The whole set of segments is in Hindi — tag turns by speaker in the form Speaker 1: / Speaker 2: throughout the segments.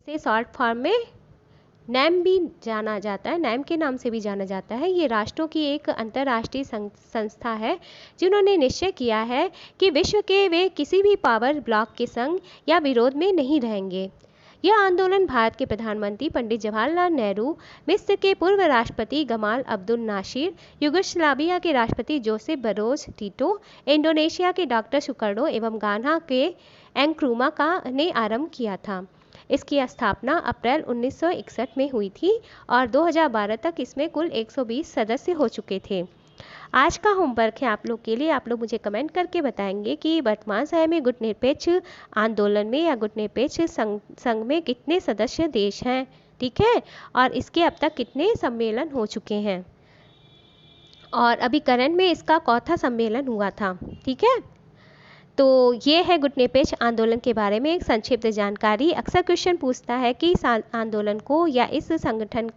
Speaker 1: से शॉर्ट फॉर्म में नैम भी जाना जाता है, नैम के नाम से भी जाना जाता है। ये राष्ट्रों की एक अंतर्राष्ट्रीय संस्था है जिन्होंने निश्चय किया है कि विश्व के वे किसी भी पावर ब्लॉक के संग या विरोध में नहीं रहेंगे। यह आंदोलन भारत के प्रधानमंत्री पंडित जवाहरलाल नेहरू, मिस्र के पूर्व राष्ट्रपति गमाल अब्दुल नासिर, युगोस्लाविया के राष्ट्रपति जोसेफ बरोज टीटो, इंडोनेशिया के डॉक्टर सुकर्णो एवं गाना के एंक्रुमा का ने आरंभ किया था। इसकी स्थापना अप्रैल 1961 में हुई थी और 2012 तक इसमें कुल 120 सदस्य हो चुके थे। आज का होमवर्क है आप लोग के लिए, आप लोग मुझे कमेंट करके बताएंगे कि वर्तमान समय में गुटनिरपेक्ष आंदोलन में या गुटनिरपेक्ष संघ में कितने सदस्य देश हैं, ठीक है, और इसके अब तक कितने सम्मेलन हो चुके हैं, और अभी करंट में इसका चौथा सम्मेलन हुआ था, ठीक है। तो ये है गुटनिरपेक्ष आंदोलन के बारे में एक संक्षिप्त जानकारी। अक्सर क्वेश्चन पूछता है कि इस आंदोलन को या इस संगठन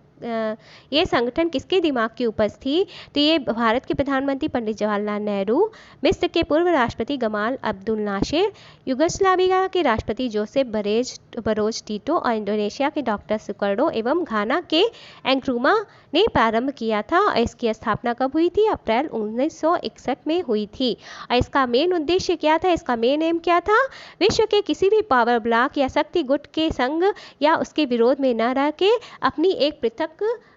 Speaker 1: ये संगठन किसके दिमाग की उपज थी, तो ये भारत के प्रधानमंत्री पंडित जवाहरलाल नेहरू, मिस्र के पूर्व राष्ट्रपति गमाल अब्दुल नासिर, युगोस्लाविया के राष्ट्रपति जोसेफ बरोज टीटो और इंडोनेशिया के डॉक्टर सुकर्णो एवं घाना के एंक्रुमा ने प्रारंभ किया था। और इसकी स्थापना कब हुई थी? अप्रैल 1961 में हुई थी। और इसका मेन उद्देश्य क्या था, इसका मेन एम क्या था? विश्व के किसी भी पावर ब्लॉक या शक्ति गुट के संग या उसके विरोध में न रह के अपनी एक पृथक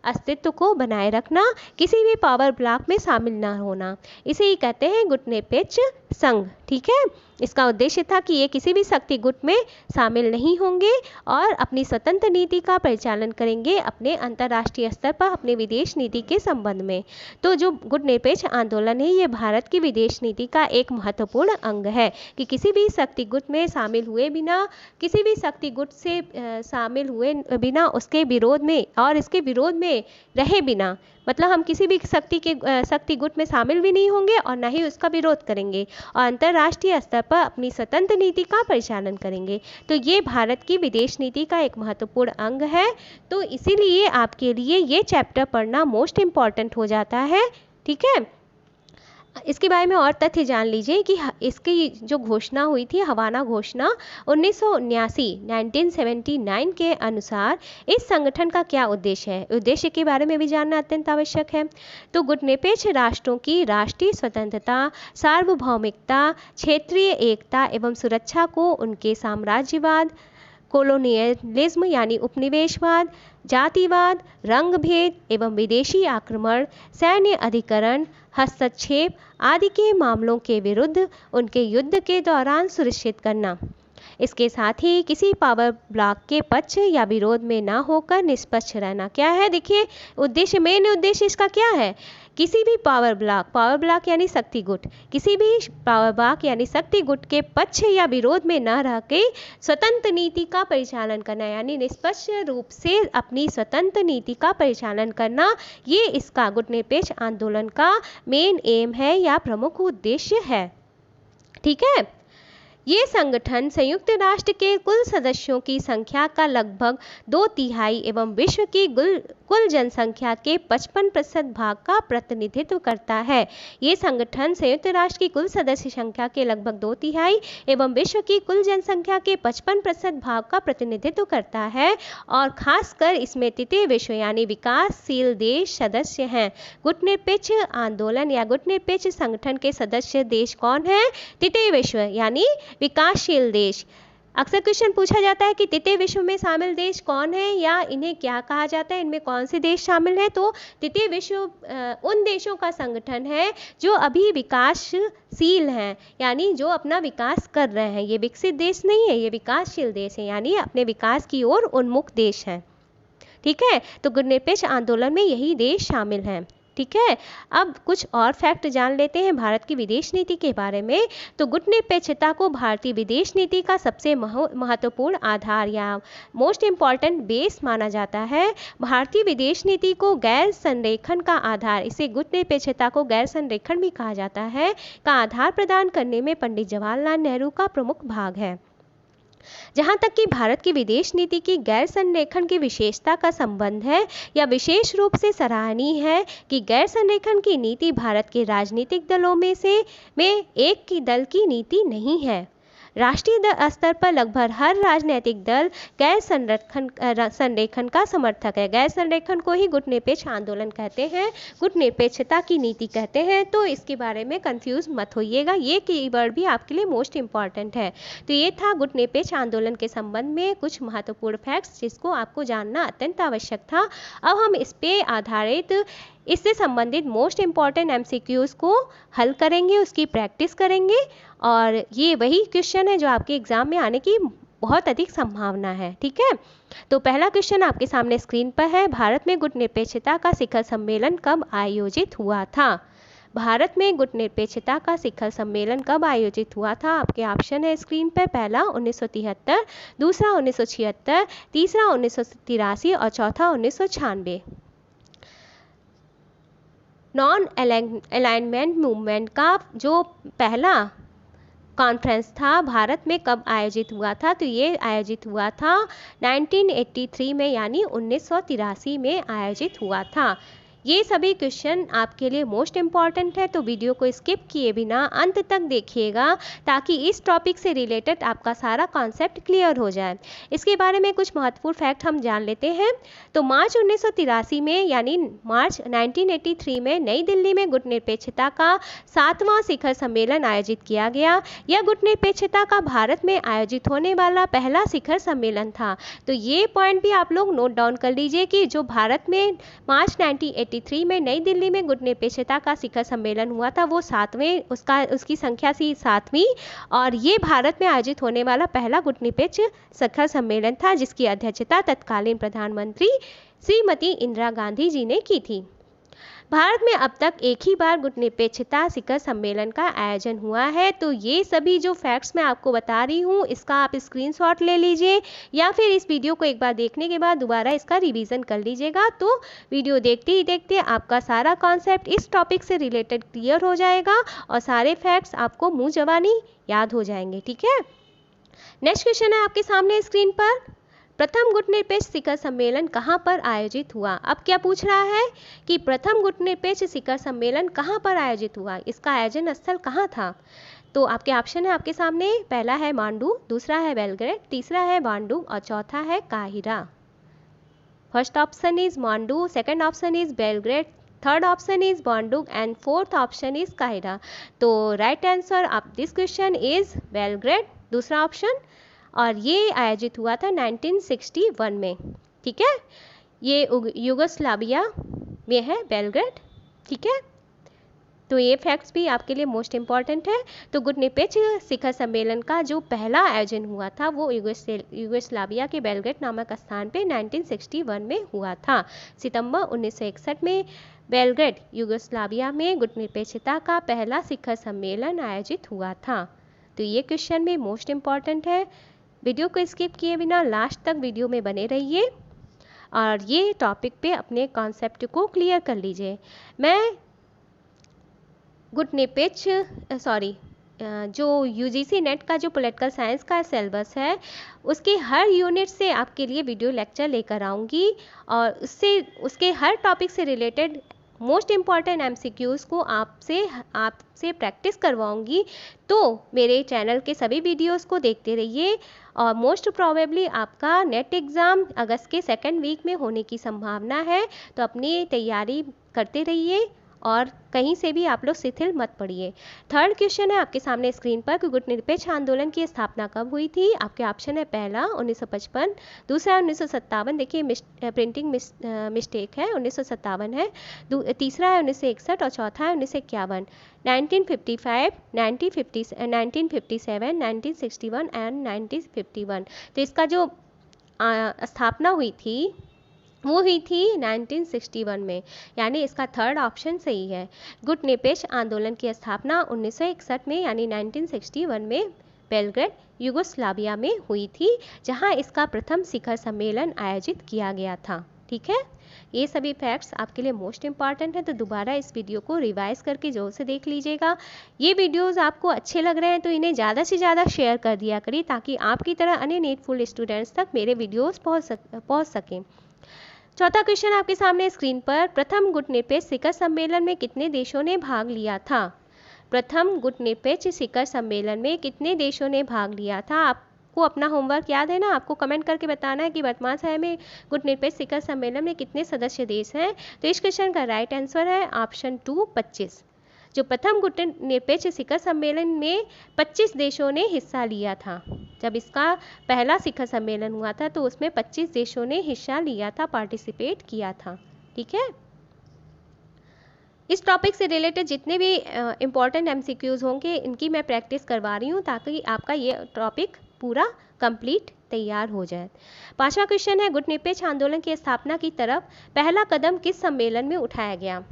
Speaker 1: अस्तित्व को बनाए रखना, किसी भी पावर ब्लॉक में शामिल न होना, इसे ही कहते हैं गुटनिरपेक्ष संघ, ठीक है। इसका उद्देश्य था कि ये किसी भी शक्ति गुट में शामिल नहीं होंगे और अपनी स्वतंत्र नीति का परिचालन करेंगे अपने अंतर्राष्ट्रीय स्तर पर अपने विदेश नीति के संबंध में। तो जो गुटनिरपेक्ष आंदोलन है ये भारत की विदेश नीति का एक महत्वपूर्ण अंग है कि किसी भी शक्ति गुट में शामिल हुए बिना, किसी भी शक्ति गुट से शामिल हुए बिना, उसके विरोध में और इसके विरोध में रहे बिना, मतलब हम किसी भी शक्ति गुट में शामिल भी नहीं होंगे और न ही उसका विरोध करेंगे और अंतर्राष्ट्रीय स्तर पर अपनी स्वतंत्र नीति का परिचालन करेंगे। तो ये भारत की विदेश नीति का एक महत्वपूर्ण अंग है। तो इसीलिए आपके लिए ये चैप्टर पढ़ना मोस्ट इम्पॉर्टेंट हो जाता है, ठीक है। इसके बारे में और तथ्य जान लीजिए कि इसकी जो घोषणा हुई थी, हवाना घोषणा 1979 के अनुसार इस संगठन का क्या उद्देश्य है, उद्देश्य के बारे में भी जानना अत्यंत आवश्यक है। तो गुटनिरपेक्ष राष्ट्रों की राष्ट्रीय स्वतंत्रता, सार्वभौमिकता, क्षेत्रीय एकता एवं सुरक्षा को उनके साम्राज्यवाद, कोलोनियलिज्म यानी उपनिवेशवाद, जातिवाद, रंग भेद एवं विदेशी आक्रमण, सैन्य अधिकरण, हस्तक्षेप आदि के मामलों के विरुद्ध उनके युद्ध के दौरान सुनिश्चित करना। इसके साथ ही किसी पावर ब्लॉक के पक्ष या विरोध में ना होकर निष्पक्ष रहना। क्या है, देखिए उद्देश्य, मेन उद्देश्य इसका क्या है? किसी भी पावर ब्लॉक यानी शक्ति गुट, किसी भी पावर ब्लॉक यानी शक्ति गुट के पक्ष या विरोध में न रह के स्वतंत्र नीति का परिचालन करना, यानी निष्पक्ष रूप से अपनी स्वतंत्र नीति का परिचालन करना, ये इसका गुटनिरपेक्ष आंदोलन का मेन एम है या प्रमुख उद्देश्य है, ठीक है। ये संगठन संयुक्त राष्ट्र के कुल सदस्यों की संख्या का लगभग 2/3 एवं विश्व की कुल जनसंख्या के 55% भाग का प्रतिनिधित्व करता है। ये संगठन संयुक्त राष्ट्र की कुल सदस्य संख्या के लगभग 2/3 एवं विश्व की कुल जनसंख्या के 55% भाग का प्रतिनिधित्व करता है और खासकर इसमें तृतीय विश्व यानी विकासशील देश सदस्य हैं। गुटनिरपेक्ष आंदोलन या गुटनिरपेक्ष संगठन के सदस्य देश कौन है? तृतीय विश्व यानी विकासशील देश। अक्सर क्वेश्चन पूछा जाता है कि तृतीय विश्व में शामिल देश कौन है या इन्हें क्या कहा जाता है, इनमें कौन से देश शामिल हैं? तो तृतीय विश्व उन देशों का संगठन है जो अभी विकासशील हैं, यानी जो अपना विकास कर रहे हैं। ये विकसित देश नहीं है, ये विकासशील देश है, यानी अपने विकास की ओर उन्मुख देश हैं, ठीक है। तो गुटनिरपेक्ष आंदोलन में यही देश शामिल हैं, ठीक है। अब कुछ और फैक्ट जान लेते हैं भारत की विदेश नीति के बारे में। तो गुटनिरपेक्षता को भारतीय विदेश नीति का सबसे महत्वपूर्ण आधार या मोस्ट इम्पॉर्टेंट बेस माना जाता है। भारतीय विदेश नीति को गैर संरेखन का आधार, इसे गुटनिरपेक्षता को गैर संरेखन भी कहा जाता है, का आधार प्रदान करने में पंडित जवाहरलाल नेहरू का प्रमुख भाग है। जहाँ तक कि भारत की विदेश नीति की गैर संरेखन की विशेषता का संबंध है, यह विशेष रूप से सराहनीय है कि गैर संरेखन की नीति भारत के राजनीतिक दलों में एक की दल की नीति नहीं है। राष्ट्रीय स्तर पर लगभग हर राजनीतिक दल गैर संरेखन का समर्थक है। गैर संरेखन को ही गुटनिरपेक्ष आंदोलन कहते हैं, गुटनिरपेक्षता की नीति कहते हैं। तो इसके बारे में कंफ्यूज मत होइएगा, ये कीवर्ड भी आपके लिए मोस्ट इंपॉर्टेंट है। तो ये था गुटनिरपेक्ष आंदोलन के संबंध में कुछ महत्वपूर्ण फैक्ट्स जिसको आपको जानना अत्यंत आवश्यक था। अब हम इस पे आधारित इससे संबंधित मोस्ट इम्पॉर्टेंट एमसीक्यूज को हल करेंगे, उसकी प्रैक्टिस करेंगे, और ये वही क्वेश्चन है जो आपके एग्जाम में आने की बहुत अधिक संभावना है। ठीक है, तो पहला क्वेश्चन आपके सामने स्क्रीन पर है। भारत में गुटनिरपेक्षता का शिखर सम्मेलन कब आयोजित हुआ था? भारत में गुटनिरपेक्षता का शिखर सम्मेलन कब आयोजित हुआ था? आपके ऑप्शन है स्क्रीन पर। पहला 1973, दूसरा 1976, तीसरा 1983 और चौथा 1996। नॉन अलाइनमेंट मूवमेंट का जो पहला कॉन्फ्रेंस था भारत में कब आयोजित हुआ था? तो ये आयोजित हुआ था 1983 में, यानी 1983 में आयोजित हुआ था। ये सभी क्वेश्चन आपके लिए मोस्ट इम्पॉर्टेंट है, तो वीडियो को स्किप किए बिना अंत तक देखिएगा ताकि इस टॉपिक से रिलेटेड आपका सारा कॉन्सेप्ट क्लियर हो जाए। इसके बारे में कुछ महत्वपूर्ण फैक्ट हम जान लेते हैं। तो मार्च 1983 में, यानी मार्च 1983 में नई दिल्ली में गुटनिरपेक्षता का 7वां शिखर सम्मेलन आयोजित किया गया। यह गुटनिरपेक्षता का भारत में आयोजित होने वाला पहला शिखर सम्मेलन था। तो ये पॉइंट भी आप लोग नोट डाउन कर लीजिए कि जो भारत में मार्च 1983 में नई दिल्ली में गुटनिरपेक्षता का शिखर सम्मेलन हुआ था वो उसकी संख्या थी 7वीं, और ये भारत में आयोजित होने वाला पहला गुटनिरपेक्ष शिखर सम्मेलन था जिसकी अध्यक्षता तत्कालीन प्रधानमंत्री श्रीमती इंदिरा गांधी जी ने की थी। भारत में अब तक एक ही बार गुटनिरपेक्षता शिखर सम्मेलन का आयोजन हुआ है। तो ये सभी जो फैक्ट्स मैं आपको बता रही हूँ इसका आप स्क्रीनशॉट ले लीजिए या फिर इस वीडियो को एक बार देखने के बाद दोबारा इसका रिवीजन कर लीजिएगा। तो वीडियो देखते ही देखते आपका सारा कॉन्सेप्ट इस टॉपिक से रिलेटेड क्लियर हो जाएगा और सारे फैक्ट्स आपको मुँह जबानी याद हो जाएंगे। ठीक है, नेक्स्ट क्वेश्चन है आपके सामने स्क्रीन पर। प्रथम गुटनिरपेक्ष शिखर सम्मेलन कहाँ पर आयोजित हुआ? अब क्या पूछ रहा है कि प्रथम गुटनिरपेक्ष शिखर सम्मेलन कहाँ पर आयोजित हुआ, इसका आयोजन स्थल कहाँ था? तो आपके ऑप्शन है आपके सामने। पहला है मांडू, दूसरा है बेलग्रेड, तीसरा है बांडुंग और चौथा है काहिरा। First option is Mandu, second option is Belgrade, third option is Bandung and fourth option is काहिरा। तो right answer of this question is Belgrade, दूसरा ऑप्शन, और ये आयोजित हुआ था 1961 में। ठीक है, ये यूगोस्लाविया में है बेलग्रेड। ठीक है, तो ये फैक्ट्स भी आपके लिए मोस्ट इम्पॉर्टेंट है। तो गुटनिरपेक्ष शिखर सम्मेलन का जो पहला आयोजन हुआ था वो यूगोस्लाविया के बेलग्रेड नामक स्थान पे 1961 में हुआ था। सितंबर 1961 में बेलग्रेड यूगोस्लाविया में गुटनिरपेक्षता का पहला शिखर सम्मेलन आयोजित हुआ था। तो ये क्वेश्चन भी मोस्ट इम्पॉर्टेंट है। वीडियो को स्किप किए बिना लास्ट तक वीडियो में बने रहिए और ये टॉपिक पे अपने कॉन्सेप्ट को क्लियर कर लीजिए। मैं गुटनिरपेक्ष जो यूजीसी नेट का जो पॉलिटिकल साइंस का सिलेबस है उसके हर यूनिट से आपके लिए वीडियो लेक्चर लेकर आऊँगी और उसके हर टॉपिक से रिलेटेड मोस्ट इम्पॉर्टेंट एमसीक्यूज़ को आपसे प्रैक्टिस करवाऊंगी। तो मेरे चैनल के सभी वीडियोस को देखते रहिए और मोस्ट प्रोबेबली आपका नेट एग्ज़ाम अगस्त के सेकेंड वीक में होने की संभावना है। तो अपनी तैयारी करते रहिए और कहीं से भी आप लोग शिथिल मत पड़िए। थर्ड क्वेश्चन है आपके सामने स्क्रीन पर कि गुटनिरपेक्ष आंदोलन की स्थापना कब हुई थी? आपके ऑप्शन है पहला 1955, दूसरा 1957, देखिए प्रिंटिंग मिस्टेक है, 1957 है, तीसरा है 1961 और चौथा है 1951। 1955, 1957, 1961 एंड 1951। तो इसका जो स्थापना हुई थी वो हुई थी 1961 में, यानी इसका थर्ड ऑप्शन सही है। गुटनिरपेक्ष आंदोलन की स्थापना 1961 में यानी 1961 में बेलग्रेड यूगोस्लाविया में हुई थी, जहां इसका प्रथम शिखर सम्मेलन आयोजित किया गया था। ठीक है, ये सभी फैक्ट्स आपके लिए मोस्ट इंपॉर्टेंट है, तो दोबारा इस वीडियो को रिवाइज करके जोर से देख लीजिएगा। ये वीडियोस आपको अच्छे लग रहे हैं तो इन्हें ज़्यादा से ज़्यादा शेयर कर दिया करिए ताकि आपकी तरह अन्य नीडफुल स्टूडेंट्स तक मेरे वीडियोस पहुँच सकें। चौथा क्वेश्चन आपके सामने स्क्रीन पर। प्रथम गुटनिरपेक्ष शिखर सम्मेलन में कितने देशों ने भाग लिया था? प्रथम गुटनिरपेक्ष शिखर सम्मेलन में कितने देशों ने भाग लिया था? आपको अपना होमवर्क याद है ना, आपको कमेंट करके बताना है कि वर्तमान समय में गुटनिरपेक्ष शिखर सम्मेलन में कितने सदस्य देश हैं। तो इस क्वेश्चन का राइट आंसर है ऑप्शन 2 25। जो प्रथम गुटनिरपेक्ष शिखर सम्मेलन में 25 देशों ने हिस्सा लिया था। जब इसका पहला शिखर सम्मेलन हुआ था तो उसमें 25 देशों ने हिस्सा लिया था, पार्टिसिपेट किया था। ठीक है, इस टॉपिक से रिलेटेड जितने भी इम्पॉर्टेंट MCQs होंगे इनकी मैं प्रैक्टिस करवा रही हूँ ताकि आपका ये टॉपिक पूरा कंप्लीट तैयार हो जाए। 5वां क्वेश्चन है, गुटनिरपेक्ष आंदोलन की स्थापना की तरफ पहला कदम किस सम्मेलन में उठाया गया?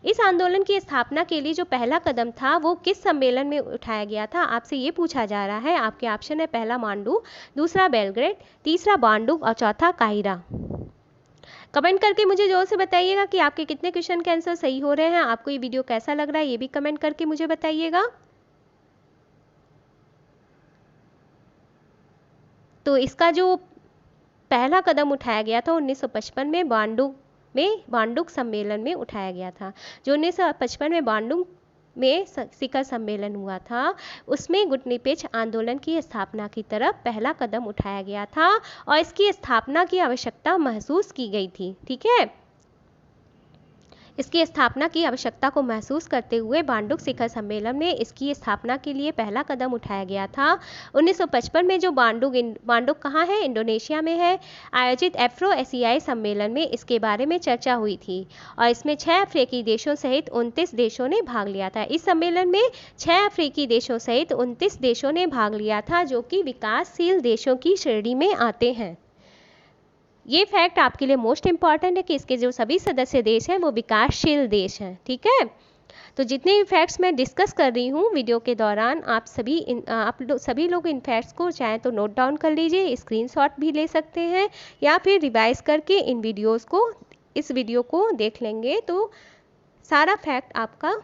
Speaker 1: इस आंदोलन की स्थापना के लिए जो पहला कदम था वो किस सम्मेलन में उठाया गया था, आपसे ये पूछा जा रहा है। आपके ऑप्शन है, पहला मांडू, दूसरा बेलग्रेड, तीसरा बांडुक और चौथा काहिरा। कमेंट करके मुझे जोर से बताइएगा कि आपके कितने क्वेश्चन के आंसर सही हो रहे हैं। आपको ये वीडियो कैसा लग रहा है ये भी कमेंट करके मुझे बताइएगा। तो इसका जो पहला कदम उठाया गया था 1955 में बांडुक सम्मेलन में उठाया गया था। जो 1955 में बांडुक में शिखर सम्मेलन हुआ था उसमें गुटनिरपेक्ष आंदोलन की स्थापना की तरफ पहला कदम उठाया गया था और इसकी स्थापना की आवश्यकता महसूस की गई थी। ठीक है, इसकी स्थापना की आवश्यकता को महसूस करते हुए बांडुक शिखर सम्मेलन में इसकी स्थापना के लिए पहला कदम उठाया गया था। 1955 में जो बांडुक कहाँ है, इंडोनेशिया में है, आयोजित एफ्रो एशियाई सम्मेलन में इसके बारे में चर्चा हुई थी और इसमें 6 अफ्रीकी देशों सहित 29 देशों ने भाग लिया था। इस सम्मेलन में 6 अफ्रीकी देशों सहित 29 देशों ने भाग लिया था जो कि विकासशील देशों की श्रेणी में आते हैं। ये फैक्ट आपके लिए मोस्ट इम्पॉर्टेंट है कि इसके जो सभी सदस्य देश हैं वो विकासशील देश हैं। ठीक है, तो जितने भी फैक्ट्स मैं डिस्कस कर रही हूँ वीडियो के दौरान आप सभी लोग इन फैक्ट्स को चाहें तो नोट डाउन कर लीजिए, स्क्रीनशॉट भी ले सकते हैं या फिर रिवाइज करके इस वीडियो को देख लेंगे तो सारा फैक्ट आपका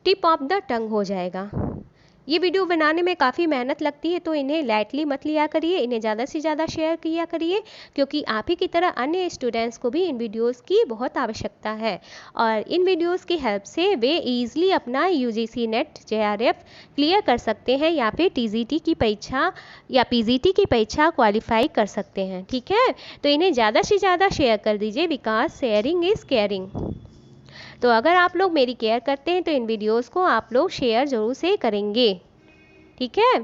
Speaker 1: टिप ऑफ द टंग हो जाएगा। ये वीडियो बनाने में काफ़ी मेहनत लगती है तो इन्हें लाइटली मत लिया करिए, इन्हें ज़्यादा से ज़्यादा शेयर किया करिए क्योंकि आप ही की तरह अन्य स्टूडेंट्स को भी इन वीडियोस की बहुत आवश्यकता है और इन वीडियोस की हेल्प से वे ईजिली अपना UGC नेट JRF क्लियर कर सकते हैं या फिर TGT की परीक्षा या PGT की परीक्षा क्वालिफाई कर सकते हैं। ठीक है, तो इन्हें ज़्यादा से ज़्यादा शेयर कर दीजिए बिकॉज शेयरिंग इज़ केयरिंग। तो अगर आप लोग मेरी केयर करते हैं तो इन वीडियोस को आप लोग शेयर ज़रूर से करेंगे। ठीक है,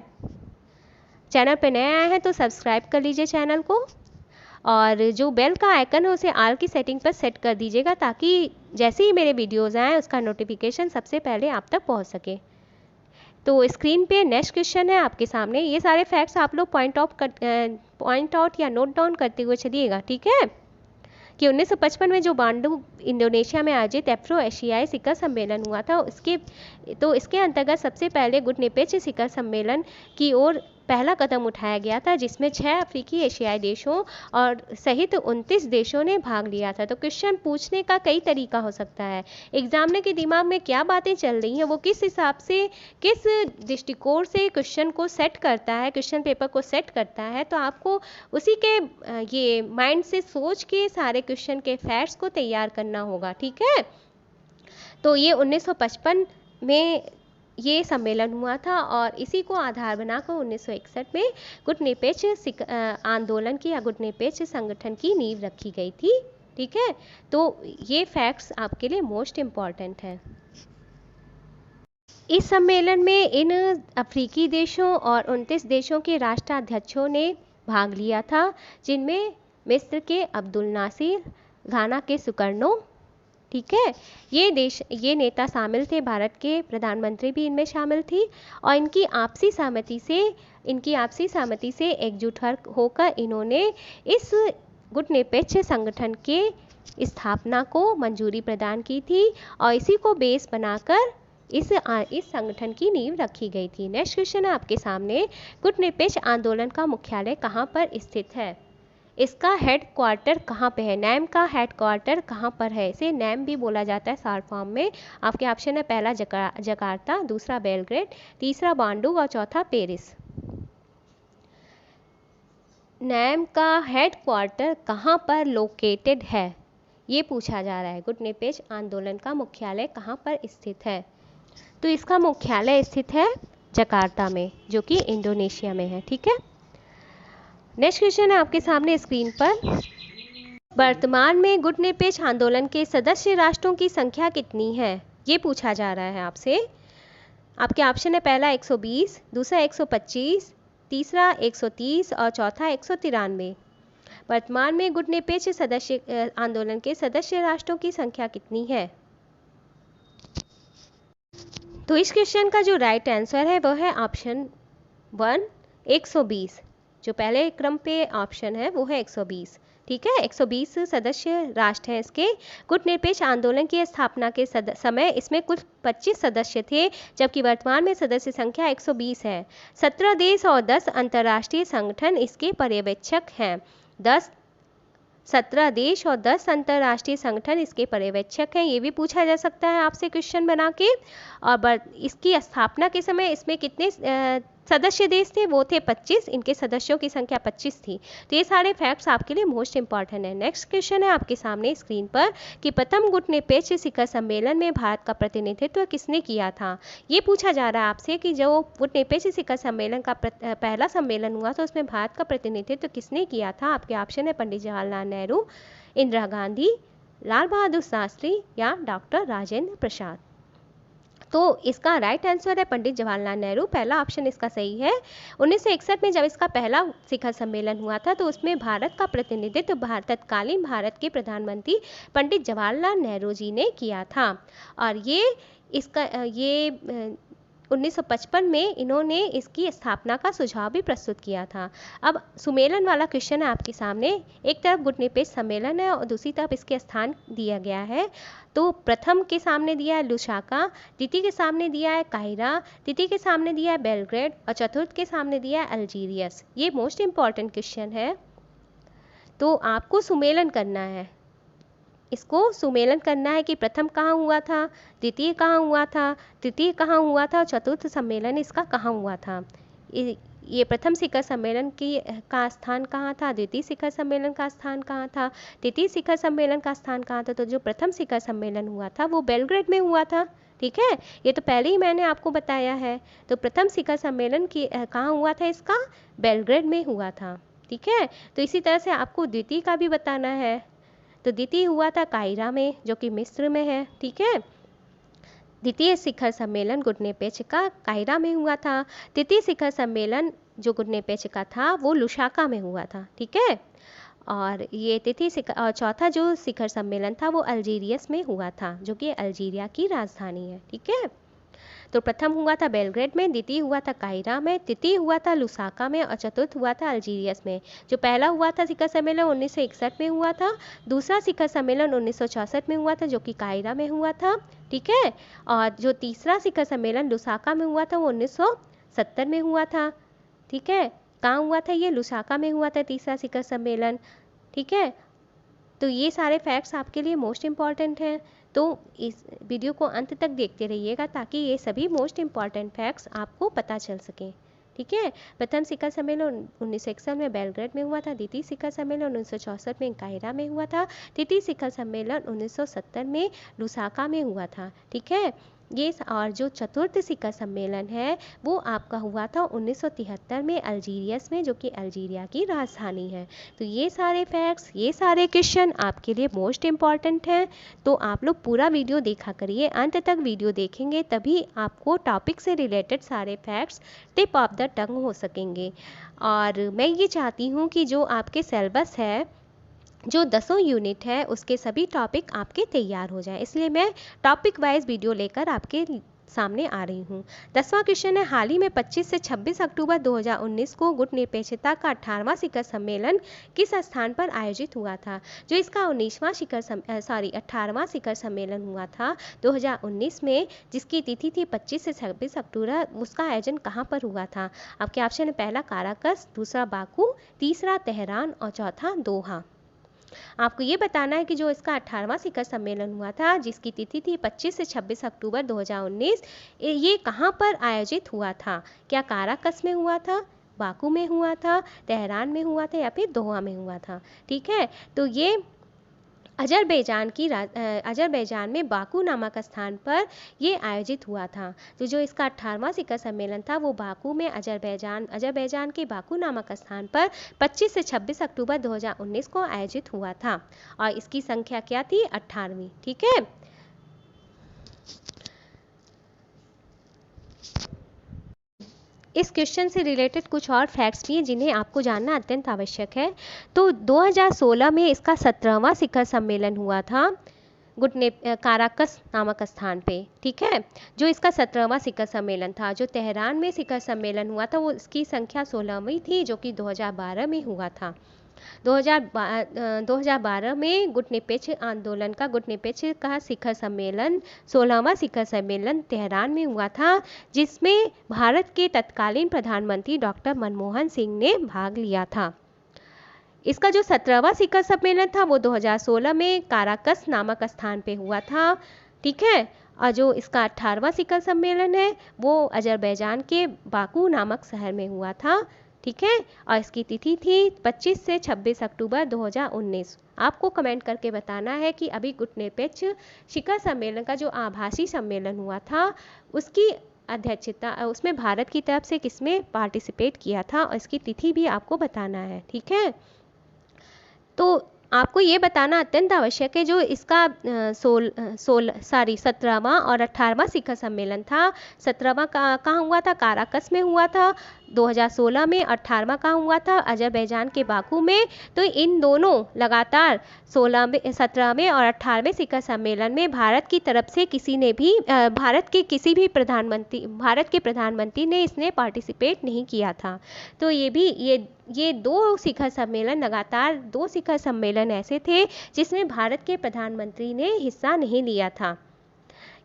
Speaker 1: चैनल पे नए आए हैं तो सब्सक्राइब कर लीजिए चैनल को और जो बेल का आइकन है उसे ऑल की सेटिंग पर सेट कर दीजिएगा ताकि जैसे ही मेरे वीडियोस आएँ उसका नोटिफिकेशन सबसे पहले आप तक पहुंच सके। तो स्क्रीन पे नेक्स्ट क्वेश्चन है आपके सामने, ये सारे फैक्ट्स आप लोग पॉइंट आउट या नोट डाउन करते हुए चलिएगा। ठीक है, कि 1955 में जो बांडुक इंडोनेशिया में आयोजित एफ्रो एशियाई शिखर सम्मेलन हुआ था इसके अंतर्गत सबसे पहले गुटनिरपेक्ष शिखर सम्मेलन की ओर पहला कदम उठाया गया था जिसमें 6 अफ्रीकी एशियाई देशों और सहित 29 देशों ने भाग लिया था। तो क्वेश्चन पूछने का कई तरीका हो सकता है, एग्जामिनर के दिमाग में क्या बातें चल रही हैं वो किस हिसाब से किस दृष्टिकोण से क्वेश्चन को सेट करता है, क्वेश्चन पेपर को सेट करता है, तो आपको उसी के ये माइंड से सोच के सारे क्वेश्चन के फैक्ट्स को तैयार करना होगा। ठीक है, तो ये 1955 में ये सम्मेलन हुआ था और इसी को आधार बनाकर 1961 में गुटनिरपेक्ष आंदोलन की या गुटनिरपेक्ष संगठन की नींव रखी गई थी। ठीक है, तो ये फैक्ट्स आपके लिए मोस्ट इम्पॉर्टेंट हैं। इस सम्मेलन में इन अफ्रीकी देशों और 29 देशों के राष्ट्राध्यक्षों ने भाग लिया था जिनमें मिस्र के अब्दुल नासिर, घाना के सुकर्नो, ठीक है, ये नेता शामिल थे, भारत के प्रधानमंत्री भी इनमें शामिल थी और इनकी आपसी सहमति से एकजुट होकर इन्होंने इस गुटनिरपेक्ष संगठन के स्थापना को मंजूरी प्रदान की थी और इसी को बेस बनाकर इस संगठन की नींव रखी गई थी। नेक्स्ट क्वेश्चन है आपके सामने, गुटनिरपेक्ष आंदोलन का मुख्यालय कहाँ पर स्थित है? इसका हेड क्वार्टर कहाँ पे है? नैम का हेड क्वार्टर कहाँ पर है? इसे नैम भी बोला जाता है शॉर्ट फॉर्म में। आपके ऑप्शन है, पहला जकार्ता, दूसरा बेलग्रेड, तीसरा बांडुक और चौथा पेरिस। नैम का हेड क्वार्टर कहाँ पर लोकेटेड है ये पूछा जा रहा है। गुटनिरपेक्ष आंदोलन का मुख्यालय कहाँ पर स्थित है? तो इसका मुख्यालय स्थित है जकार्ता में, जो कि इंडोनेशिया में है। ठीक है, नेक्स्ट क्वेश्चन है आपके सामने स्क्रीन पर। वर्तमान में गुटनिरपेक्ष आंदोलन के सदस्य राष्ट्रों की संख्या कितनी है, ये पूछा जा रहा है आपसे। आपके ऑप्शन है पहला 120, दूसरा 125, तीसरा 130 और चौथा 193। वर्तमान में गुटनिरपेक्ष सदस्य आंदोलन के सदस्य राष्ट्रों की संख्या कितनी है? तो इस क्वेश्चन का जो राइट आंसर है वो है ऑप्शन 1 120। जो पहले क्रम पे ऑप्शन है वो है 120। ठीक है, 120 सदस्य राष्ट्र हैं इसके। गुटनिरपेक्ष आंदोलन की स्थापना के समय इसमें कुल 25 सदस्य थे, जबकि वर्तमान में सदस्य संख्या 120 है। 17 देश और 10 अंतर्राष्ट्रीय संगठन इसके पर्यवेक्षक हैं। 17 देश और 10 अंतर्राष्ट्रीय संगठन इसके पर्यवेक्षक हैं। ये भी पूछा जा सकता है आपसे क्वेश्चन बना के। और इसकी स्थापना के समय इसमें कितने सदस्य देश थे? वो थे 25। इनके सदस्यों की संख्या 25 थी। तो ये सारे फैक्ट्स आपके लिए मोस्ट इंपॉर्टेंट है। नेक्स्ट क्वेश्चन है आपके सामने स्क्रीन पर कि प्रथम गुटनिरपेक्ष शिखर सम्मेलन में भारत का प्रतिनिधित्व किसने किया था? ये पूछा जा रहा है आपसे कि जो गुटनिरपेक्ष शिखर सम्मेलन का पहला सम्मेलन हुआ तो उसमें भारत का प्रतिनिधित्व किसने किया था? आपके ऑप्शन है पंडित जवाहरलाल नेहरू, इंदिरा गांधी, लाल बहादुर शास्त्री या डॉक्टर राजेंद्र प्रसाद। तो इसका राइट आंसर है पंडित जवाहरलाल नेहरू। पहला ऑप्शन इसका सही है। 1961 में जब इसका पहला शिखर सम्मेलन हुआ था तो उसमें भारत का प्रतिनिधित्व तत्कालीन भारत के प्रधानमंत्री पंडित जवाहरलाल नेहरू जी ने किया था। और ये 1955 में इन्होंने इसकी स्थापना का सुझाव भी प्रस्तुत किया था। अब सुमेलन वाला क्वेश्चन है आपके सामने। एक तरफ गुटनिरपेक्ष सम्मेलन है और दूसरी तरफ इसके स्थान दिया गया है। तो प्रथम के सामने दिया है लुसाका, द्वितीय के सामने दिया है काहिरा, तृतीय के सामने दिया है बेलग्रेड और चतुर्थ के सामने दिया है अल्जीरियस। ये मोस्ट इंपॉर्टेंट क्वेश्चन है। तो आपको सुमेलन करना है, इसको सुमेलन करना है कि प्रथम कहाँ हुआ था, द्वितीय कहाँ हुआ था, तृतीय कहाँ हुआ था और चतुर्थ सम्मेलन इसका कहाँ हुआ था। ये प्रथम शिखर सम्मेलन का स्थान कहाँ था, द्वितीय शिखर सम्मेलन का स्थान कहाँ था, तृतीय शिखर सम्मेलन का स्थान कहाँ था। तो जो प्रथम शिखर सम्मेलन हुआ था वो बेलग्रेड में हुआ था। ठीक है, ये तो पहले ही मैंने आपको बताया है। तो प्रथम शिखर सम्मेलन कहाँ हुआ था, इसका बेलग्रेड में हुआ था। ठीक है, तो इसी तरह से आपको द्वितीय का भी बताना है। तो द्वितीय हुआ था काहिरा में, जो कि मिस्र में है। ठीक है, द्वितीय शिखर सम्मेलन गुटनिरपेक्ष का काहिरा में हुआ था। तृतीय शिखर सम्मेलन जो गुटनिरपेक्ष का था वो लुसाका में हुआ था। ठीक है, और ये तृतीय शिखर और चौथा जो शिखर सम्मेलन था वो अल्जीरियस में हुआ था, जो कि अल्जीरिया की राजधानी है। ठीक है, तो प्रथम हुआ था बेलग्रेड में, द्वितीय हुआ था काहिरा में, तृतीय हुआ था लुसाका में और चतुर्थ हुआ था अल्जीरियस में। जो पहला हुआ था शिखर सम्मेलन 1961 में हुआ था। दूसरा शिखर सम्मेलन 1964 में हुआ था, जो कि काहिरा में हुआ था। ठीक है, और जो तीसरा शिखर सम्मेलन लुसाका में हुआ था वो 1970 में हुआ था। ठीक है, कहाँ हुआ था? ये लुसाका में हुआ था तीसरा शिखर सम्मेलन। ठीक है, तो ये सारे फैक्ट्स आपके लिए मोस्ट इम्पॉर्टेंट हैं। तो इस वीडियो को अंत तक देखते रहिएगा ताकि ये सभी मोस्ट इम्पॉर्टेंट फैक्ट्स आपको पता चल सकें। ठीक है, प्रथम शिखर सम्मेलन 1961 में बेलग्रेड में हुआ था, द्वितीय शिखर सम्मेलन 1964 में काहिरा में हुआ था, तृतीय शिखर सम्मेलन 1970 में लुसाका में हुआ था। ठीक है, ये और जो चतुर्थ शिखर सम्मेलन है वो आपका हुआ था 1973 में अल्जीरियस में, जो कि अल्जीरिया की राजधानी है। तो ये सारे फैक्ट्स, ये सारे क्वेश्चन आपके लिए मोस्ट इम्पॉर्टेंट हैं। तो आप लोग पूरा वीडियो देखा करिए, अंत तक वीडियो देखेंगे तभी आपको टॉपिक से रिलेटेड सारे facts tip of the tongue हो सकेंगे। और मैं ये चाहती हूँ कि जो आपके सिलेबस है, जो 10 यूनिट है, उसके सभी टॉपिक आपके तैयार हो जाए, इसलिए मैं टॉपिक वाइज वीडियो लेकर आपके सामने आ रही हूँ। 10वां क्वेश्चन है, हाल ही में 25 से 26 अक्टूबर 2019 को गुटनिरपेक्षता का 18वां शिखर सम्मेलन किस स्थान पर आयोजित हुआ था? जो इसका 18वां शिखर सम्मेलन हुआ था 2019 में, जिसकी तिथि थी 25 से 26 अक्टूबर, उसका आयोजन कहाँ पर हुआ था? आपके ऑप्शन है पहला काराकस, दूसरा बाकू, तीसरा तेहरान और चौथा दोहा। आपको ये बताना है कि जो इसका 18वां शिखर सम्मेलन हुआ था, जिसकी तिथि थी 25 से 26 अक्टूबर 2019, ये कहाँ पर आयोजित हुआ था? क्या काराकस में हुआ था, बाकू में हुआ था, तेहरान में हुआ था या फिर दोहा में हुआ था? ठीक है, तो ये अजरबैजान में बाकू नामक स्थान पर ये आयोजित हुआ था। तो जो इसका 18वां शिखर सम्मेलन था वो बाकू में अजरबैजान के बाकू नामक स्थान पर 25 से 26 अक्टूबर 2019 को आयोजित हुआ था और इसकी संख्या क्या थी? 18वीं। ठीक है। इस क्वेश्चन से रिलेटेड कुछ और फैक्ट्स भी हैं जिन्हें आपको जानना अत्यंत आवश्यक है। तो 2016 में इसका 17वां शिखर सम्मेलन हुआ था काराकस नामक स्थान पे। ठीक है। जो इसका 17वां शिखर सम्मेलन था, जो तेहरान में शिखर सम्मेलन हुआ था वो इसकी संख्या 16वीं थी, जो कि 2012 में हुआ था। 2012 में गुटनिरपेक्ष आंदोलन का शिखर सम्मेलन 16वां शिखर सम्मेलन तेहरान में हुआ था, जिसमें भारत के तत्कालीन प्रधानमंत्री डॉक्टर मनमोहन सिंह ने भाग लिया था। इसका जो 17वां शिखर सम्मेलन था वो 2016 में काराकस नामक स्थान पे हुआ था। ठीक है। और जो इसका 18वां शिखर सम्मेलन है वो अजरबैजान के बाकू नामक शहर में हुआ था। ठीक है। और इसकी तिथि थी 25 से 26 अक्टूबर 2019। आपको कमेंट करके बताना है कि अभी गुटनिरपेक्ष शिखर सम्मेलन का जो आभासी सम्मेलन हुआ था उसकी अध्यक्षता उसमें भारत की तरफ से किसने पार्टिसिपेट किया था, और इसकी तिथि भी आपको बताना है। ठीक है। तो आपको ये बताना अत्यंत आवश्यक है, जो इसका 17वां और 18वां शिखर सम्मेलन था। 17वां कहाँ हुआ था? काराकस में हुआ था 2016 में। 18वां कहाँ हुआ था? अजरबैजान के बाकू में। तो इन दोनों लगातार 17वें और 18वें शिखर सम्मेलन में भारत की तरफ से भारत के प्रधानमंत्री ने इसने पार्टिसिपेट नहीं किया था। तो ये दो शिखर सम्मेलन लगातार 2 शिखर सम्मेलन ऐसे थे जिसमें भारत के प्रधानमंत्री ने हिस्सा नहीं लिया था।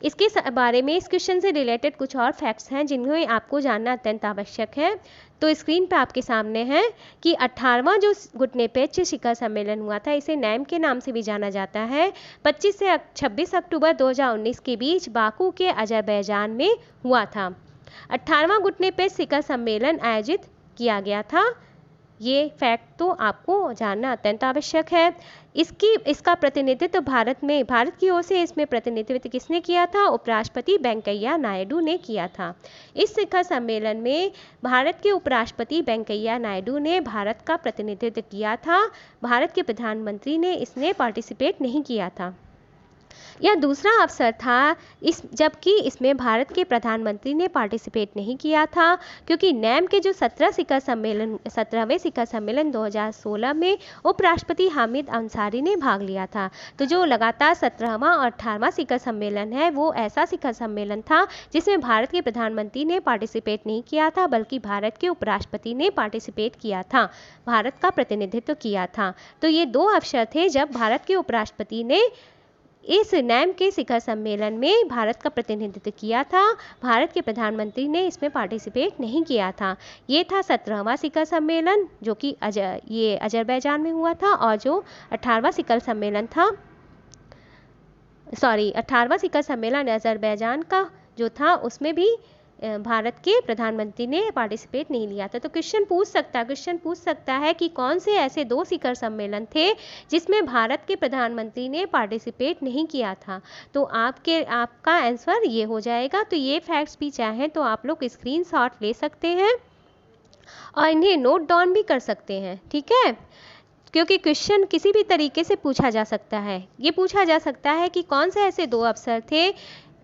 Speaker 1: इसके बारे में इस क्वेश्चन से रिलेटेड कुछ और फैक्ट्स हैं जिन्हें आपको जानना अत्यंत आवश्यक है। तो स्क्रीन पर आपके सामने है कि 18वां जो गुटनिरपेक्ष शिखर सम्मेलन हुआ था इसे नैम के नाम से भी जाना जाता है। 25 से 26 अक्टूबर 2019 के बीच बाकू के अजरबैजान में हुआ था। 18वां गुटनिरपेक्ष शिखर सम्मेलन आयोजित किया गया था। ये फैक्ट तो आपको जानना अत्यंत आवश्यक है। इसका प्रतिनिधित्व भारत की ओर से इसमें प्रतिनिधित्व किसने किया था? उपराष्ट्रपति वेंकैया नायडू ने किया था। इस शिखर सम्मेलन में भारत के उपराष्ट्रपति वेंकैया नायडू ने भारत का प्रतिनिधित्व किया था। भारत के प्रधानमंत्री ने इसमें पार्टिसिपेट नहीं किया था। यह दूसरा अवसर था जबकि इसमें भारत के प्रधानमंत्री ने पार्टिसिपेट नहीं किया था, क्योंकि नैम के जो 17वें शिखर सम्मेलन 2016 में उपराष्ट्रपति हामिद अंसारी ने भाग लिया था। तो जो लगातार 17वां और 18वां शिखर सम्मेलन है वो ऐसा शिखर सम्मेलन था जिसमें भारत के प्रधानमंत्री ने पार्टिसिपेट नहीं किया था, बल्कि भारत के उपराष्ट्रपति ने पार्टिसिपेट किया था, भारत का प्रतिनिधित्व किया था। तो ये 2 अवसर थे जब भारत के उपराष्ट्रपति ने इस नैम के शिखर सम्मेलन में भारत का प्रतिनिधित्व किया था। भारत के प्रधानमंत्री ने इसमें पार्टिसिपेट नहीं किया था। ये था 17वां शिखर सम्मेलन जो कि ये अजरबैजान में हुआ था, और जो 18वां शिखर सम्मेलन अजरबैजान का जो था उसमें भी भारत के प्रधानमंत्री ने पार्टिसिपेट नहीं लिया था। तो क्वेश्चन पूछ सकता है कि कौन से ऐसे 2 शिखर सम्मेलन थे जिसमें भारत के प्रधानमंत्री ने पार्टिसिपेट नहीं किया था। तो आपका आंसर ये हो जाएगा। तो ये फैक्ट्स भी चाहें तो आप लोग स्क्रीनशॉट ले सकते हैं और इन्हें नोट डाउन भी कर सकते हैं। ठीक है। क्योंकि क्वेश्चन किसी भी तरीके से पूछा जा सकता है। ये पूछा जा सकता है कि कौन से ऐसे 2 अवसर थे,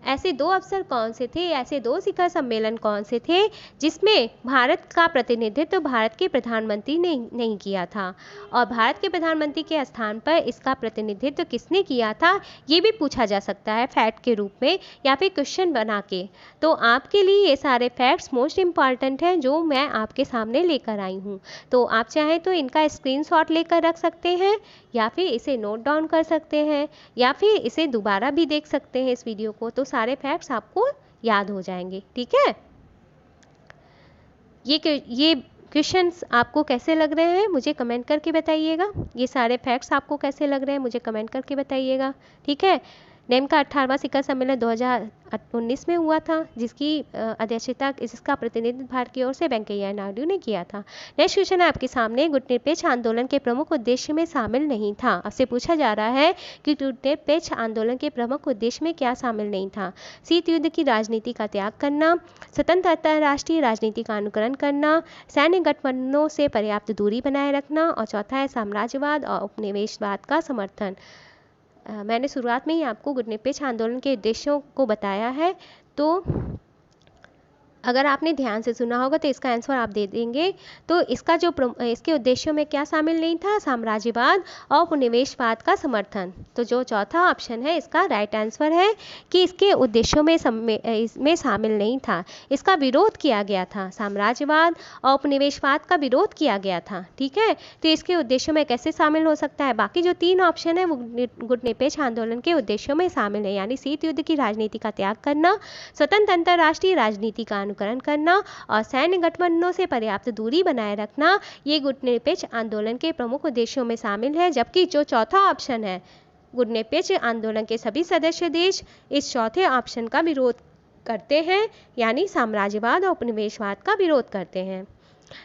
Speaker 1: ऐसे 2 अवसर कौन से थे, ऐसे 2 शिखर सम्मेलन कौन से थे जिसमें भारत का प्रतिनिधित्व भारत के प्रधानमंत्री ने नहीं किया था, और भारत के प्रधानमंत्री के स्थान पर इसका प्रतिनिधित्व किसने किया था, ये भी पूछा जा सकता है फैक्ट के रूप में या फिर क्वेश्चन बना के। तो आपके लिए ये सारे फैक्ट्स मोस्ट इम्पॉर्टेंट हैं जो मैं आपके सामने लेकर आई हूँ। तो आप चाहें तो इनका स्क्रीनशॉट लेकर रख सकते हैं, या फिर इसे नोट डाउन कर सकते हैं, या फिर इसे दोबारा भी देख सकते हैं इस वीडियो को। तो सारे फैक्ट्स आपको याद हो जाएंगे। ठीक है। ये क्वेश्चंस आपको कैसे लग रहे हैं मुझे कमेंट करके बताइएगा। ये सारे फैक्ट्स आपको कैसे लग रहे हैं मुझे कमेंट करके बताइएगा। ठीक है। नेम का 18वां शिखर सम्मेलन 2019 में हुआ था, जिसकी अध्यक्षता इसका प्रतिनिधित्व भारत की ओर से वेंकैया नायडू ने किया था। नेक्स्ट क्वेश्चन है आपके सामने, गुटनिरपेक्ष आंदोलन के प्रमुख उद्देश्य में शामिल नहीं था। आपसे पूछा जा रहा है कि गुटनिरपेक्ष आंदोलन के प्रमुख उद्देश्य में क्या शामिल नहीं था। शीत युद्ध की राजनीति का त्याग करना, स्वतंत्र अंतर्राष्ट्रीय राजनीति का अनुकरण करना, सैन्य गठबंधनों से पर्याप्त दूरी बनाए रखना, और चौथा है साम्राज्यवाद और उपनिवेशवाद का समर्थन। मैंने शुरुआत में ही आपको गुटनिरपेक्ष आंदोलन के उद्देश्यों को बताया है, तो अगर आपने ध्यान से सुना होगा तो इसका आंसर आप दे देंगे। तो इसका जो इसके उद्देश्यों में क्या शामिल नहीं था, साम्राज्यवाद और उपनिवेशवाद का समर्थन। तो जो चौथा ऑप्शन है इसका राइट आंसर है कि इसके उद्देश्यों में इसमें शामिल नहीं था। इसका विरोध किया गया था, साम्राज्यवाद और उपनिवेशवाद का विरोध किया गया था। ठीक है, तो इसके उद्देश्यों में कैसे शामिल हो सकता है। बाकी जो 3 ऑप्शन है वो गुटनिरपेक्ष आंदोलन के उद्देश्यों में शामिल है, यानी शीत युद्ध की राजनीति का त्याग करना, स्वतंत्र अंतर्राष्ट्रीय राजनीति का अनुकरण करना और सैन्य गठबंधनों से पर्याप्त दूरी बनाए रखना, ये गुटनिरपेक्ष आंदोलन के प्रमुख उद्देश्यों में शामिल है। जबकि जो चौथा ऑप्शन है, गुटनिरपेक्ष आंदोलन के सभी सदस्य देश इस चौथे ऑप्शन का विरोध करते हैं, यानी साम्राज्यवाद और उपनिवेशवाद का विरोध करते हैं।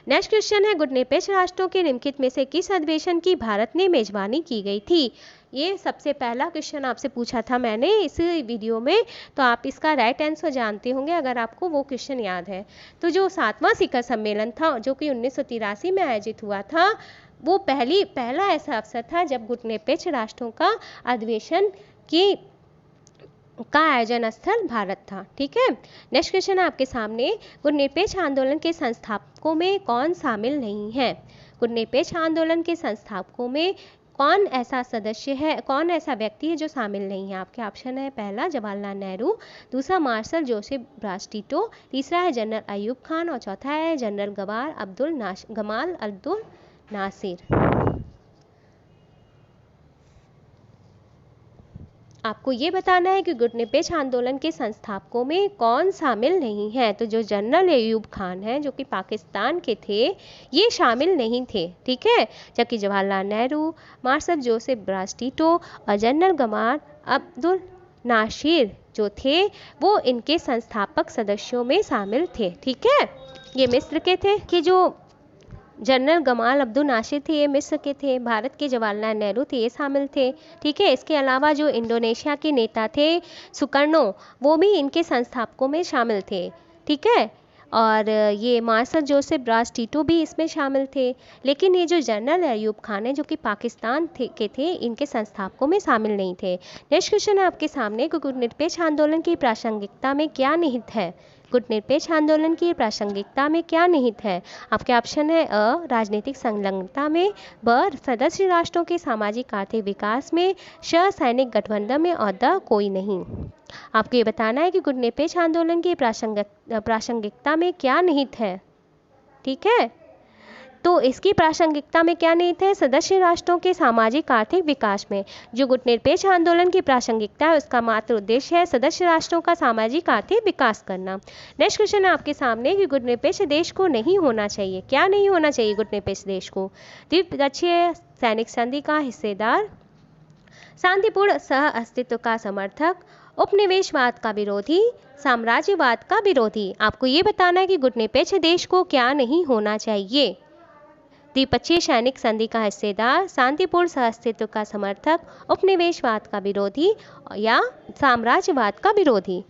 Speaker 1: नेक्स्ट क्वेश्चन है, गुटनिरपेक्ष राष्ट्रों के निम्नलिखित में से किस अधिवेशन की भारत ने मेजबानी की गई थी। ये सबसे पहला क्वेश्चन आपसे पूछा था मैंने इस वीडियो में, तो आप इसका राइट आंसर जानते होंगे अगर आपको वो क्वेश्चन याद है। तो जो 7वां शिखर सम्मेलन था जो कि 1983 में आयोजित हुआ था, वो पहला ऐसा अवसर था जब गुटनिरपेक्ष राष्ट्रों का अधिवेशन का आयोजन स्थल भारत था। ठीक है, नेक्स्ट क्वेश्चन है आपके सामने, गुटनिरपेक्ष आंदोलन के संस्थापकों में कौन शामिल नहीं है। गुटनिरपेक्ष आंदोलन के संस्थापकों में कौन ऐसा सदस्य है, कौन ऐसा व्यक्ति है जो शामिल नहीं है। आपके ऑप्शन है, पहला जवाहरलाल नेहरू, दूसरा मार्शल जोसेफ ब्रास टिटो, तीसरा है जनरल अयूब खान और चौथा है जनरल गमाल अब्दुल नासिर। आपको ये बताना है कि गुटनिरपेक्ष आंदोलन के संस्थापकों में कौन शामिल नहीं है। तो जो जनरल अयूब खान हैं जो कि पाकिस्तान के थे, ये शामिल नहीं थे। ठीक है, जबकि Jawaharlal Nehru, marshal Joseph Broz Tito और जनरल गमाल अब्दुल नासिर जो थे वो इनके संस्थापक सदस्यों में शामिल थे। ठीक है, ये मिस्र के थे कि जो जनरल गमाल अब्दुल नासिर थे, ये मिस्र के थे। भारत के जवाहरलाल नेहरू थे, ये शामिल थे। ठीक है, इसके अलावा जो इंडोनेशिया के नेता थे सुकर्णो, वो भी इनके संस्थापकों में शामिल थे। ठीक है, और ये मार्शल जोसेफ ब्रास टिटो भी इसमें शामिल थे। लेकिन ये जो जनरल अयूब खान है जो कि पाकिस्तान के थे, इनके संस्थापकों में शामिल नहीं थे। नेक्स्ट क्वेश्चन है आपके सामने, गुटनिरपेक्ष आंदोलन की प्रासंगिकता में क्या निहित है। गुटनिरपेक्ष आंदोलन की प्रासंगिकता में क्या निहित है। आपके ऑप्शन है, अ राजनीतिक संलग्नता में, ब सदस्य राष्ट्रों के सामाजिक आर्थिक विकास में, श सैनिक गठबंधन में और द कोई नहीं। आपको ये बताना है कि गुटनिरपेक्ष आंदोलन की प्रासंगिकता में क्या निहित है। ठीक है, तो इसकी प्रासंगिकता में क्या निहित है, सदस्य राष्ट्रों के सामाजिक आर्थिक विकास में। जो गुटनिरपेक्ष आंदोलन की प्रासंगिकता है उसका मात्र उद्देश्य है सदस्य राष्ट्रों का सामाजिक आर्थिक विकास करना। नेक्स्ट क्वेश्चन है आपके सामने कि गुटनिरपेक्ष देश को नहीं होना चाहिए। क्या नहीं होना चाहिए गुटनिरपेक्ष देश को। द्विपक्षीय सैनिक संधि का हिस्सेदार, शांतिपूर्ण सह अस्तित्व का समर्थक, उपनिवेशवाद का विरोधी, साम्राज्यवाद का विरोधी। आपको ये बताना है कि गुटनिरपेक्ष देश को क्या नहीं होना चाहिए। द्विपक्षीय सैनिक संधि का हिस्सेदार, शांतिपूर्ण सहअस्तित्व का समर्थक, उपनिवेशवाद का विरोधी या साम्राज्यवाद का विरोधी।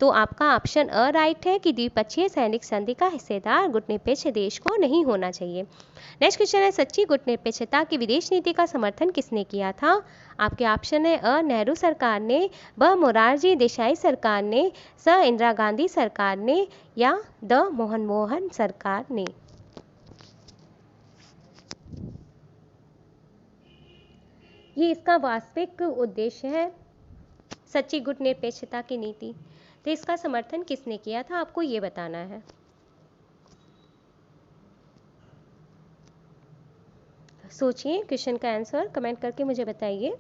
Speaker 1: तो आपका ऑप्शन अ राइट है कि द्विपक्षीय सैनिक संधि का हिस्सेदार गुटनिरपेक्ष देश को नहीं होना चाहिए। नेक्स्ट क्वेश्चन है, सच्ची गुटनिरपेक्षता की विदेश नीति का समर्थन किसने किया था। आपके ऑप्शन है, अ नेहरू सरकार ने, ब मोरारजी देसाई सरकार ने, स इंदिरा गांधी सरकार ने या द मनमोहन सरकार ने। ये इसका वास्तविक उद्देश्य है, सच्ची गुटनिरपेक्षता की नीति। तो इसका समर्थन किसने किया था, आपको ये बताना है। सोचिए क्वेश्चन का आंसर कमेंट करके मुझे बताइए।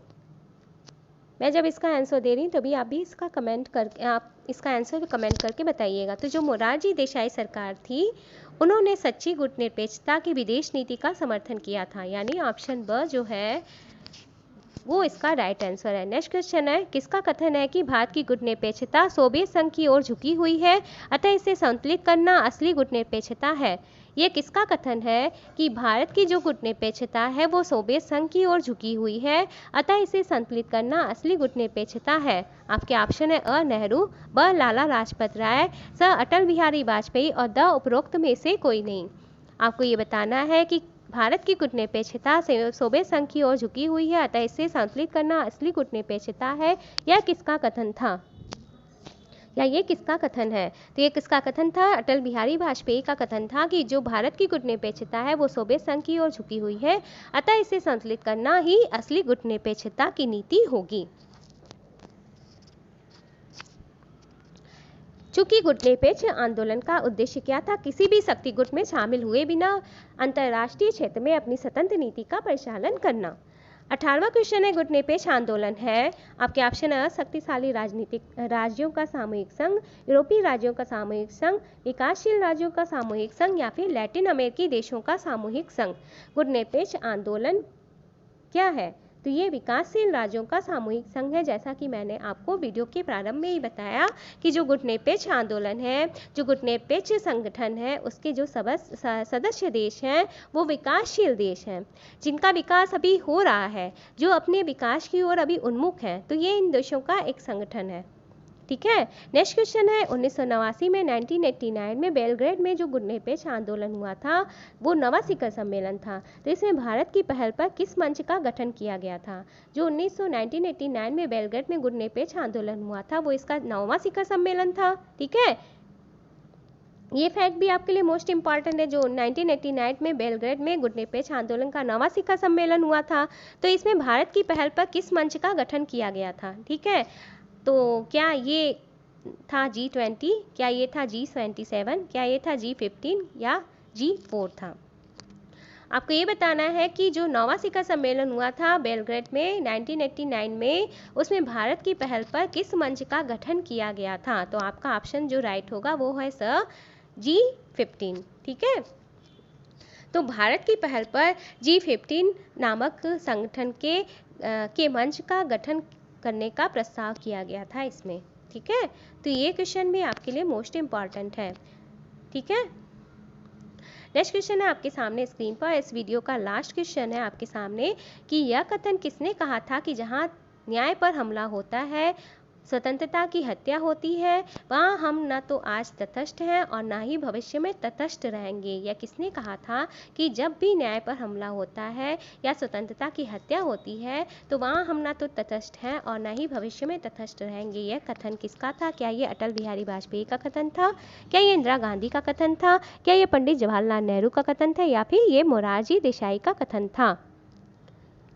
Speaker 1: मैं जब इसका आंसर दे रही हूँ तभी आप भी इसका कमेंट करके आप इसका आंसर भी कमेंट करके बताइएगा। तो जो मोरारजी देसाई सरकार थी उन्होंने सच्ची गुटनिरपेक्षता की विदेश नीति का समर्थन किया था, यानी ऑप्शन ब जो है वो इसका राइट आंसर है। नेक्स्ट क्वेश्चन है, किसका कथन है कि भारत की गुटनिरपेक्षता सोवियत संघ की ओर झुकी हुई है, अतः इसे संतुलित करना असली गुटनिरपेक्षता है। ये किसका कथन है कि भारत की जो गुटनिरपेक्षता है वो सोवियत संघ की ओर झुकी हुई है, अतः इसे संतुलित करना असली गुटनिरपेक्षता है। आपके ऑप्शन है अ नेहरू, ब लाला लाजपत राय, स अटल बिहारी वाजपेयी और द उपरोक्त में से कोई नहीं। आपको ये बताना है कि भारत की गुटनिरपेक्षता सोवियत संघ की ओर झुकी हुई है, अतः इसे संतुलित करना असली गुटनिरपेक्षता है। यह किसका कथन था या ये किसका कथन है? तो ये किसका कथन था? अटल बिहारी वाजपेयी का कथन था कि जो भारत की गुटनिरपेक्षता है वो सोवियत संघ की ओर झुकी हुई है, अतः इसे संतुलित करना ही असली गुटनिरपेक्षता की नीति होगी। चूंकि गुटनिरपेक्ष आंदोलन का उद्देश्य क्या था? किसी भी शक्ति गुट में शामिल हुए बिना अंतर्राष्ट्रीय क्षेत्र में अपनी स्वतंत्र नीति का परिचालन करना। 18वां क्वेश्चन है, गुटनिरपेक्ष आंदोलन है। आपके ऑप्शन है शक्तिशाली राजनीतिक राज्यों का सामूहिक संघ, यूरोपीय राज्यों का सामूहिक संघ, विकासशील राज्यों का सामूहिक संघ या फिर लैटिन अमेरिकी देशों का सामूहिक संघ। गुटनिरपेक्ष आंदोलन क्या है? तो ये विकासशील राज्यों का सामूहिक संघ है। जैसा कि मैंने आपको वीडियो के प्रारंभ में ही बताया कि जो गुटनिरपेक्ष आंदोलन है, जो गुटनिरपेक्ष संगठन है, उसके जो सदस्य देश हैं वो विकासशील देश हैं, जिनका विकास अभी हो रहा है, जो अपने विकास की ओर अभी उन्मुख हैं। तो ये इन देशों का एक संगठन है। ठीक है। नेक्स्ट क्वेश्चन है, 1989 में 1989 में बेलग्रेड में जो गुटनिरपेक्ष आंदोलन हुआ था वो नवा शिखर सम्मेलन था। तो इसमें भारत की पहल पर किस मंच का गठन किया गया था? जो 1989 में बेलग्रेड में गुटनिरपेक्ष आंदोलन हुआ था वो इसका नवा शिखर सम्मेलन था। ठीक है, ये फैक्ट भी आपके लिए मोस्ट इंपॉर्टेंट है। जो 1989 में बेलग्रेड में गुटनिरपेक्ष आंदोलन का नवा शिखर सम्मेलन हुआ था, तो इसमें भारत की पहल पर किस मंच का गठन किया गया था? ठीक है, तो क्या ये था G20, क्या ये था G27, क्या ये था G15 या G4 था? आपको ये बताना है कि जो नवा शिखर सम्मेलन हुआ था बेलग्रेड में 1989 में, उसमें भारत की पहल पर किस मंच का गठन किया गया था? तो आपका ऑप्शन जो राइट होगा वो है सर G15। ठीक है, तो भारत की पहल पर G15 नामक संगठन के मंच का गठन करने का प्रस्ताव किया गया था इसमें। ठीक है, तो ये क्वेश्चन भी आपके लिए मोस्ट इम्पॉर्टेंट है। ठीक है, नेक्स्ट क्वेश्चन है आपके सामने स्क्रीन पर। इस वीडियो का लास्ट क्वेश्चन है आपके सामने कि यह कथन किसने कहा था कि जहां न्याय पर हमला होता है, स्वतंत्रता की हत्या होती है, वहाँ हम न तो आज तटस्थ हैं और ना ही भविष्य में तटस्थ रहेंगे। यह किसने कहा था कि जब भी न्याय पर हमला होता है या स्वतंत्रता की हत्या होती है तो वहाँ हम ना तो तटस्थ हैं और ना ही भविष्य में तटस्थ रहेंगे। यह कथन किसका था? क्या ये अटल बिहारी वाजपेयी का कथन था, क्या ये इंदिरा गांधी का कथन था, क्या ये पंडित जवाहरलाल नेहरू का कथन था, या फिर ये मोरारजी देसाई का कथन था?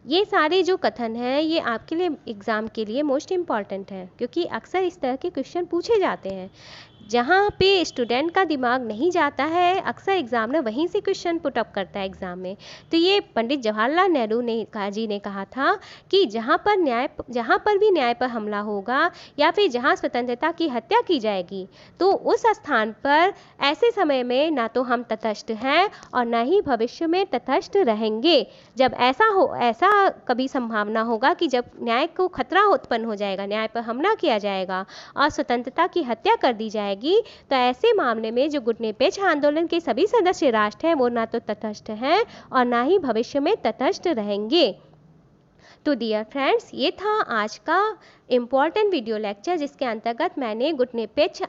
Speaker 1: ये सारे जो कथन हैं ये आपके लिए एग्ज़ाम के लिए मोस्ट इम्पॉर्टेंट है, क्योंकि अक्सर इस तरह के क्वेश्चन पूछे जाते हैं। जहाँ पे स्टूडेंट का दिमाग नहीं जाता है, अक्सर एग्जामिनर वहीं से क्वेश्चन पुट अप करता है एग्ज़ाम में। तो ये पंडित जवाहरलाल नेहरू जी ने कहा था कि जहाँ पर भी न्याय पर हमला होगा या फिर जहाँ स्वतंत्रता की हत्या की जाएगी, तो उस स्थान पर ऐसे समय में ना तो हम तटस्थ हैं और ना ही भविष्य में तटस्थ रहेंगे। जब ऐसा कभी संभावना होगा कि जब न्याय को खतरा उत्पन्न हो जाएगा, न्याय पर हमला किया जाएगा और स्वतंत्रता की हत्या कर दी जाएगी, तो ऐसे मामले में जो गुटनिरपेक्ष आंदोलन के सभी सदस्य राष्ट्र हैं वो ना तो तटस्थ हैं और ना ही भविष्य में तटस्थ रहेंगे। तो डियर फ्रेंड्स, ये था आज का इम्पॉर्टेंट वीडियो लेक्चर, जिसके अंतर्गत मैंने गुटनिरपेक्ष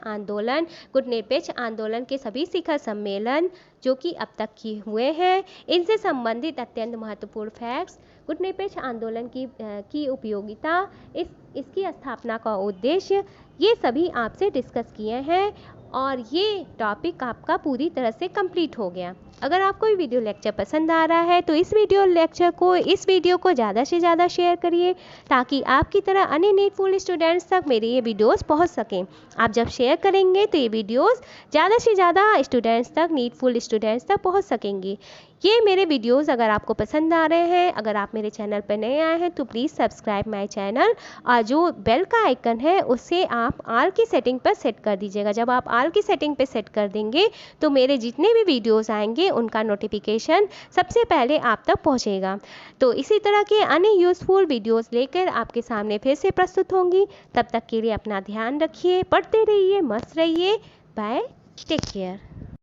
Speaker 1: आंदोलन के सभी शिखर सम्मेलन जो कि अब तक किए हुए हैं, इनसे संबंधित अत्यंत महत्वपूर्ण फैक्ट्स, गुटनिरपेक्ष आंदोलन की उपयोगिता, इसकी स्थापना का उद्देश्य, ये सभी आपसे डिस्कस किए हैं और ये टॉपिक आपका पूरी तरह से कंप्लीट हो गया। अगर आपको ये वीडियो लेक्चर पसंद आ रहा है तो इस वीडियो को ज़्यादा से ज़्यादा शेयर करिए, ताकि आपकी तरह अन्य नीडफुल स्टूडेंट्स तक मेरे ये वीडियोस पहुंच सकें। आप जब शेयर करेंगे तो ये वीडियोस ज़्यादा से ज़्यादा नीडफुल स्टूडेंट्स तक पहुंच सकेंगे। ये मेरे वीडियोस अगर आपको पसंद आ रहे हैं, अगर आप मेरे चैनल पर नए आए हैं तो प्लीज़ सब्सक्राइब माय चैनल और जो बेल का आइकन है उससे आप ऑल की सेटिंग पर सेट कर दीजिएगा। जब आप ऑल की सेटिंग पर सेट कर देंगे तो मेरे जितने भी वीडियोस आएंगे उनका नोटिफिकेशन सबसे पहले आप तक पहुंचेगा। तो इसी तरह के अन्य यूज़फुल वीडियोस लेकर आपके सामने फिर से प्रस्तुत होंगी। तब तक के लिए अपना ध्यान रखिए, पढ़ते रहिए, मस्त रहिए। Bye, take care.